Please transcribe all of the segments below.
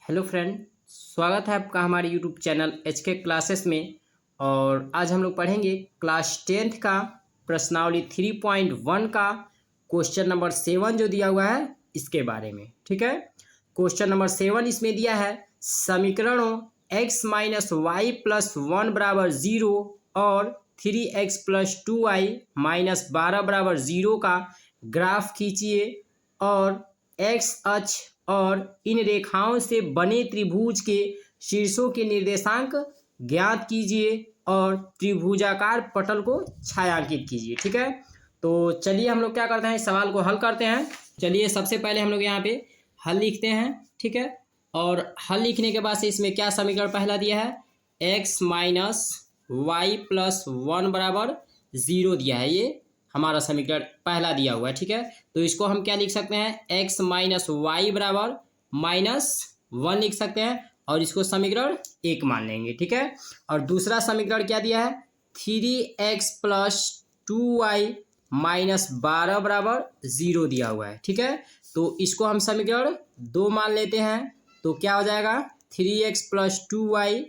Hello friend, स्वागत है आपका हमारे यूट्यूब चैनल HK क्लासेस में। और आज हम लोग पढ़ेंगे क्लास 10th का प्रश्नावली 3.1 का क्वेश्चन नंबर 7 जो दिया हुआ है इसके बारे में। ठीक है, क्वेश्चन नंबर 7 इसमें दिया है समीकरणों x माइनस वाई प्लस 1 बराबर 0 और 3x प्लस 2y माइनस 12 बराबर 0 का ग्राफ खींचिए और x अक्ष और इन रेखाओं से बने त्रिभुज के शीर्षों के निर्देशांक ज्ञात कीजिए और त्रिभुजाकार पटल को छायांकित कीजिए। ठीक है, तो चलिए हम लोग क्या करते हैं, इस सवाल को हल करते हैं। चलिए सबसे पहले हम लोग यहाँ पे हल लिखते हैं। ठीक है, और हल लिखने के बाद से इसमें क्या समीकरण पहला दिया है, x माइनस वाई प्लस 1 बराबर 0 दिया है, ये हमारा समीकरण पहला दिया हुआ है। ठीक है, तो इसको हम क्या लिख सकते हैं, x माइनस वाई बराबर -1 लिख सकते हैं और इसको समीकरण 1 मान लेंगे। ठीक है, और दूसरा समीकरण क्या दिया है, 3x प्लस 2y माइनस 12 बराबर 0 दिया हुआ है। ठीक है, तो इसको हम समीकरण 2 मान लेते हैं। तो क्या हो जाएगा, 3x प्लस 2y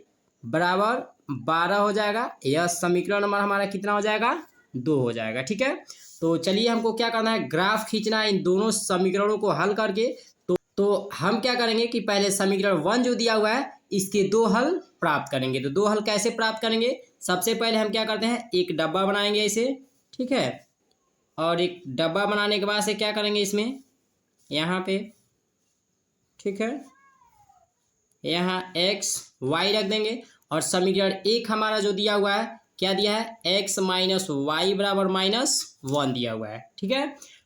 बराबर 12 हो जाएगा। यह समीकरण नंबर हमारा कितना हो जाएगा, 2 हो जाएगा। ठीक है, तो चलिए हमको क्या करना है, ग्राफ खींचना है इन दोनों समीकरणों को हल करके। तो हम क्या करेंगे कि पहले समीकरण 1 जो दिया हुआ है इसके 2 हल प्राप्त करेंगे। तो 2 हल कैसे प्राप्त करेंगे, सबसे पहले हम क्या करते हैं, एक डब्बा बनाएंगे इसे। ठीक है, और एक डब्बा बनाने के बाद से क्या करेंगे, इसमें यहाँ पे, ठीक है, यहाँ x y रख देंगे और समीकरण 1 हमारा जो दिया हुआ है क्या दिया है, x माइनस वाई बराबर -1 दिया हुआ है। ठीक है,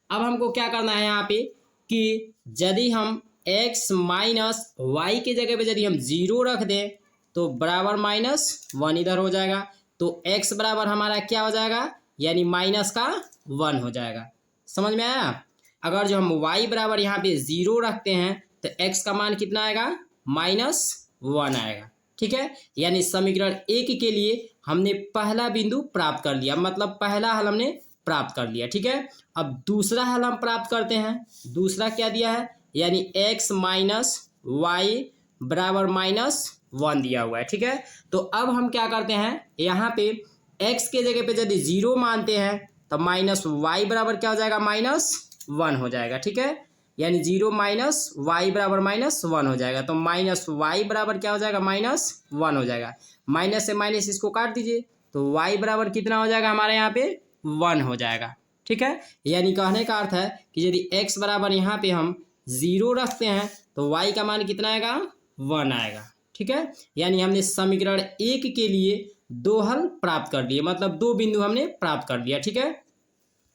अब हमको क्या करना है यहाँ पे कि यदि हम x माइनस वाई के जगह पे यदि हम 0 रख दें तो बराबर -1 इधर हो जाएगा। तो x बराबर हमारा क्या हो जाएगा, यानी -1 हो जाएगा। समझ में आया। अगर जो हम y बराबर यहाँ पे 0 रखते हैं तो x का मान कितना आएगा, -1 आएगा। ठीक है, यानी समीकरण 1 के लिए हमने पहला बिंदु प्राप्त कर लिया, मतलब पहला हल हमने प्राप्त कर लिया। ठीक है, अब दूसरा हल हम प्राप्त करते हैं। दूसरा क्या दिया है, यानी x माइनस वाई बराबर -1 दिया हुआ है। ठीक है, तो अब हम क्या करते हैं, यहाँ पे x के जगह पे यदि 0 मानते हैं तो -y बराबर क्या हो जाएगा, -1 हो जाएगा। ठीक है, यानी 0 माइनस वाई बराबर -1 हो जाएगा। तो -y बराबर क्या हो जाएगा, -1 हो जाएगा। माइनस से माइनस इसको काट दीजिए तो y बराबर कितना हो जाएगा, हमारे यहाँ पे 1 हो जाएगा। ठीक है, यानी कहने का अर्थ है कि यदि x बराबर यहाँ पे हम 0 रखते हैं तो y का मान कितना आएगा, 1 आएगा। ठीक है, यानी हमने समीकरण 1 के लिए 2 हल प्राप्त कर लिए, मतलब 2 बिंदु हमने प्राप्त कर लिया। ठीक है,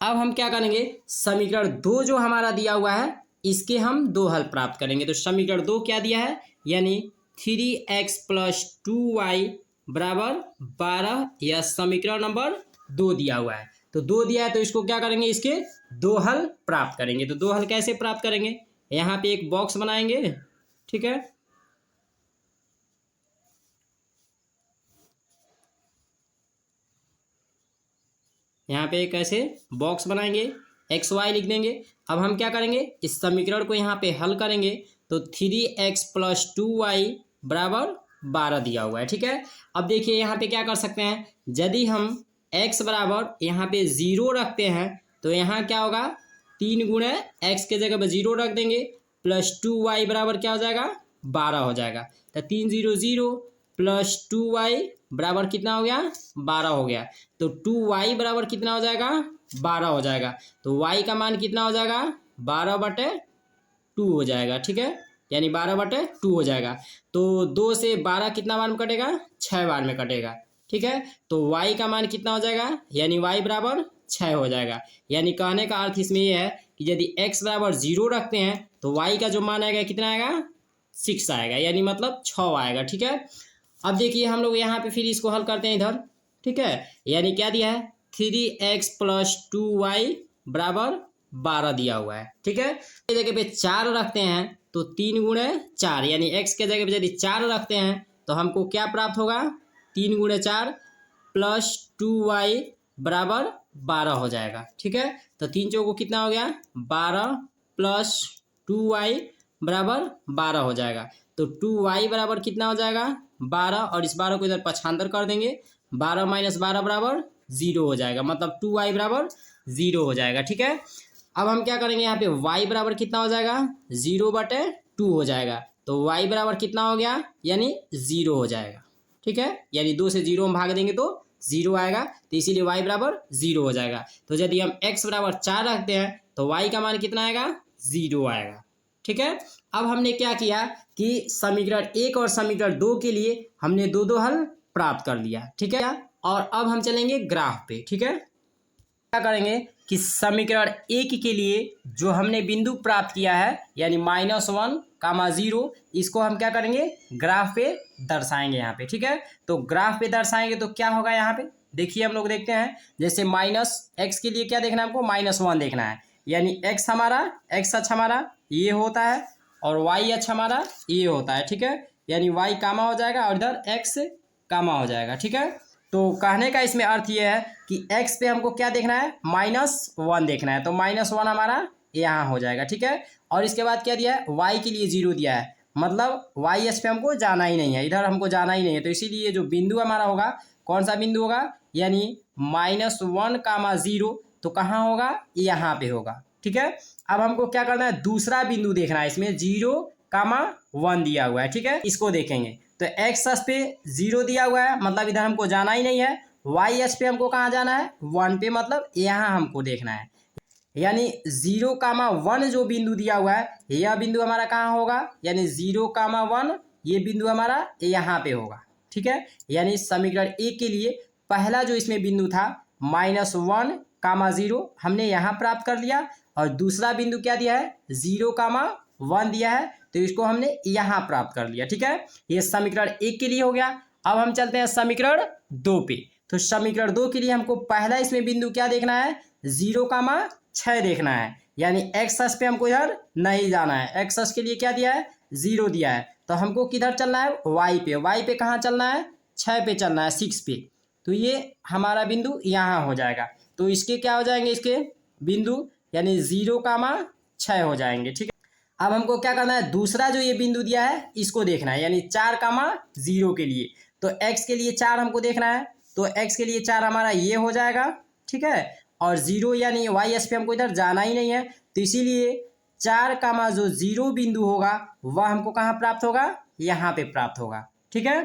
अब हम क्या करेंगे, समीकरण 2 जो हमारा दिया हुआ है इसके हम 2 हल प्राप्त करेंगे। तो समीकरण 2 क्या दिया है, यानी 3x प्लस 2y बराबर 12, यह समीकरण नंबर 2 दिया हुआ है। तो 2 दिया है तो इसको क्या करेंगे, इसके 2 हल प्राप्त करेंगे। तो 2 हल कैसे प्राप्त करेंगे, यहाँ पे एक बॉक्स बनाएंगे। ठीक है, यहाँ पे एक ऐसे बॉक्स बनाएंगे, एक्स वाई लिख देंगे। अब हम क्या करेंगे, इस समीकरण को यहाँ पे हल करेंगे। तो 3x प्लस 2y बराबर 12 दिया हुआ है। ठीक है, अब देखिए यहाँ पे क्या कर सकते हैं, यदि हम x बराबर यहाँ पे 0 रखते हैं तो यहाँ क्या होगा, 3 गुणे x के जगह पर 0 रख देंगे प्लस 2y बराबर क्या हो जाएगा, 12 हो जाएगा। तो 3 0 0 प्लस 2y बराबर कितना हो गया, 12 हो गया। तो 2y बराबर कितना हो जाएगा, 12 हो जाएगा। तो y का मान कितना हो जाएगा, 12/2 हो जाएगा। ठीक है, यानी 12/2 हो जाएगा। तो 2 से 12 कितना बार में कटेगा, 6 बार में कटेगा। ठीक है, तो y का मान कितना हो जाएगा, यानी y बराबर 6 हो जाएगा। यानी कहने का अर्थ इसमें यह है कि यदि x बराबर 0 रखते हैं तो y का जो मान आएगा कितना आएगा, 6 आएगा, यानी मतलब 6 आएगा। ठीक है, अब देखिए हम लोग यहाँ पे फिर इसको हल करते हैं इधर। ठीक है, यानी क्या दिया है, 3x प्लस 2y बराबर 12 दिया हुआ है। ठीक है, इस जगह पे 4 रखते हैं तो 3 गुणे 4, यानी x के जगह पे यदि 4 रखते हैं तो हमको क्या प्राप्त होगा, 3 गुणे 4 प्लस 2y बराबर 12 हो जाएगा। ठीक है, तो 3 चौको कितना हो गया, 12 प्लस 2y बराबर 12 हो जाएगा। तो 2y बराबर कितना हो जाएगा 12, और इस 12 को इधर पक्षांतर कर देंगे, 12 माइनस 12 बराबर 0 हो जाएगा, मतलब 2y बराबर 0 हो जाएगा। ठीक है, अब हम क्या करेंगे यहाँ पे y बराबर कितना हो जाएगा 0/2 हो जाएगा, तो y बराबर कितना हो गया यानी 0 हो जाएगा। ठीक है, यानी 2 से 0 में भाग देंगे तो 0 आएगा, तो इसीलिए y बराबर 0 हो जाएगा। तो यदि हम x बराबर 4 रखते हैं तो y का मान कितना आएगा 0 आएगा। ठीक है, अब हमने क्या किया कि समीकरण 1 और समीकरण 2 के लिए हमने दो दो हल प्राप्त कर लिया। ठीक है, और अब हम चलेंगे ग्राफ पे। ठीक है, क्या करेंगे कि समीकरण 1 के लिए जो हमने बिंदु प्राप्त किया है यानी -1, 0, इसको हम क्या करेंगे ग्राफ पे दर्शाएंगे यहाँ पे। ठीक है, तो ग्राफ पे दर्शाएंगे तो क्या होगा यहाँ पे देखिए, हम लोग देखते हैं जैसे -x के लिए क्या देखना है हमको -1 देखना है, यानी x अक्ष हमारा ये होता है और y अक्ष हमारा ये होता है। ठीक है, यानी y कामा हो जाएगा और इधर x कामा हो जाएगा। ठीक है, तो कहने का इसमें अर्थ ये है कि x पे हमको क्या देखना है -1 देखना है, तो -1 हमारा यहाँ हो जाएगा। ठीक है, और इसके बाद क्या दिया है y के लिए 0 दिया है, मतलब y अक्ष पे हमको जाना ही नहीं है, इधर हमको जाना ही नहीं है, तो इसीलिए जो बिंदु हमारा होगा कौन सा बिंदु होगा यानी -1, 0, तो कहाँ होगा यहाँ पे होगा। ठीक है, अब हमको क्या करना है दूसरा बिंदु देखना है, इसमें 0, 1 दिया हुआ है। ठीक है, इसको देखेंगे तो x अक्ष पे 0 दिया हुआ है, मतलब इधर हमको जाना ही नहीं है, y अक्ष पे हमको कहाँ जाना है 1 पे, मतलब यहाँ हमको देखना है, यानी 0, 1 जो बिंदु दिया हुआ है यह बिंदु हमारा कहाँ होगा यानी 0, 1 ये बिंदु हमारा यहाँ पे होगा। ठीक है, यानी समीकरण 1 के लिए पहला जो इसमें बिंदु था -1, 0 हमने यहाँ प्राप्त कर लिया, और दूसरा बिंदु क्या दिया है 0, 1 दिया है, तो इसको हमने यहाँ प्राप्त कर लिया। ठीक है, ये समीकरण 1 के लिए हो गया। अब हम चलते हैं समीकरण 2 पे, तो समीकरण 2 के लिए हमको पहला इसमें बिंदु क्या देखना है 0, 6 देखना है, यानी x अक्ष पे हमको इधर नहीं जाना है, x अक्ष के लिए क्या दिया है 0 दिया है, तो हमको किधर चलना है y पे कहाँ चलना है 6 पे चलना है, 6 पे, तो ये हमारा बिंदु यहाँ हो जाएगा, तो इसके क्या हो जाएंगे इसके बिंदु यानी 0, 6 हो जाएंगे। ठीक है, अब हमको क्या करना है दूसरा जो ये बिंदु दिया है इसको देखना है, यानी 4, 0 के लिए, तो x के लिए 4 हमको देखना है, तो x के लिए 4 हमारा ये हो जाएगा। ठीक है, और 0 यानी y अक्ष पे हमको इधर जाना ही नहीं है, तो इसीलिए 4, 0 बिंदु होगा वह हमको कहाँ प्राप्त होगा यहाँ पे प्राप्त होगा। ठीक है,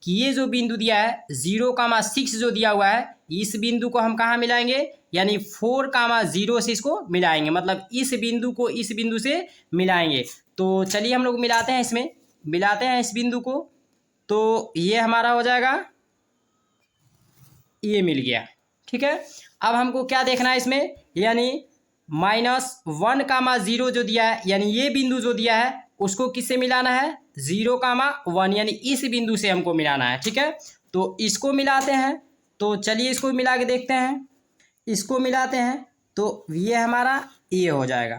कि ये जो बिंदु दिया है 0, 6 जो दिया हुआ है इस बिंदु को हम कहाँ मिलाएंगे यानी 4, 0 से इसको मिलाएंगे, मतलब इस बिंदु को इस बिंदु से मिलाएंगे। तो चलिए हम लोग मिलाते हैं, इसमें मिलाते हैं इस बिंदु को, तो ये हमारा हो जाएगा, ये मिल गया। ठीक है, अब हमको क्या देखना है इसमें यानी -1, 0 जो दिया है यानी ये बिंदु जो दिया है उसको किससे मिलाना है 0, 1 यानी इस बिंदु से हमको मिलाना है। ठीक है, तो इसको मिलाते हैं, तो चलिए इसको मिला के देखते हैं, इसको मिलाते हैं तो ये हमारा ये हो जाएगा।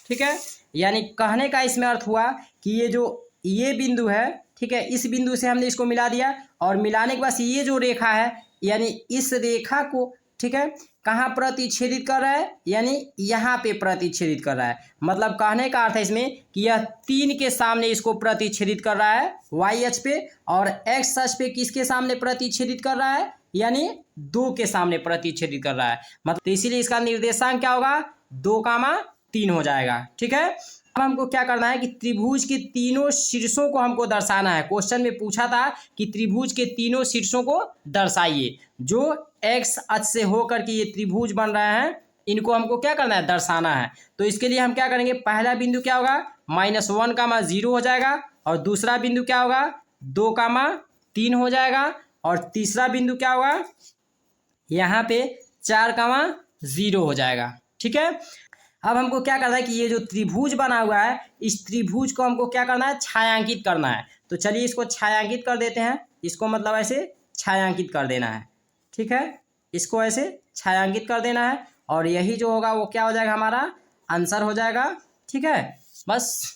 ठीक है, यानी कहने का इसमें अर्थ हुआ कि ये जो ये बिंदु है, ठीक है, इस बिंदु से हमने इसको मिला दिया, और मिलाने के बाद ये जो रेखा है यानी इस रेखा को, ठीक है, कहाँ प्रतिच्छेदित कर रहा है यानी यहाँ पे प्रतिच्छेदित कर रहा है, मतलब कहने का अर्थ है इसमें कि यह 3 के सामने इसको प्रतिच्छेदित कर रहा है y अक्ष पे, और x अक्ष पे किसके सामने प्रतिच्छेदित कर रहा है यानी 2 के सामने प्रतिच्छेदित कर रहा है, मतलब तो इसीलिए इसका निर्देशांक क्या होगा 2, 3 हो जाएगा। ठीक है, अब हमको क्या करना है कि त्रिभुज के तीनों शीर्षों को हमको दर्शाना है। क्वेश्चन में पूछा था कि त्रिभुज के तीनों शीर्षों को दर्शाइए, जो x अक्ष से होकर के ये त्रिभुज बन रहे हैं इनको हमको क्या करना है दर्शाना है। तो इसके लिए हम क्या करेंगे, पहला बिंदु क्या होगा -1, 0 हो जाएगा, और दूसरा बिंदु क्या होगा 2, 3 हो जाएगा, और तीसरा बिंदु क्या होगा यहाँ पे 4, 0 हो जाएगा। ठीक है, अब हमको क्या करना है कि ये जो त्रिभुज बना हुआ है इस त्रिभुज को हमको क्या करना है छायांकित करना है, तो चलिए इसको छायांकित कर देते हैं, इसको मतलब ऐसे छायांकित कर देना है। ठीक है, इसको ऐसे छायांकित कर देना है, और यही जो होगा वो क्या हो जाएगा हमारा आंसर हो जाएगा। ठीक है, बस।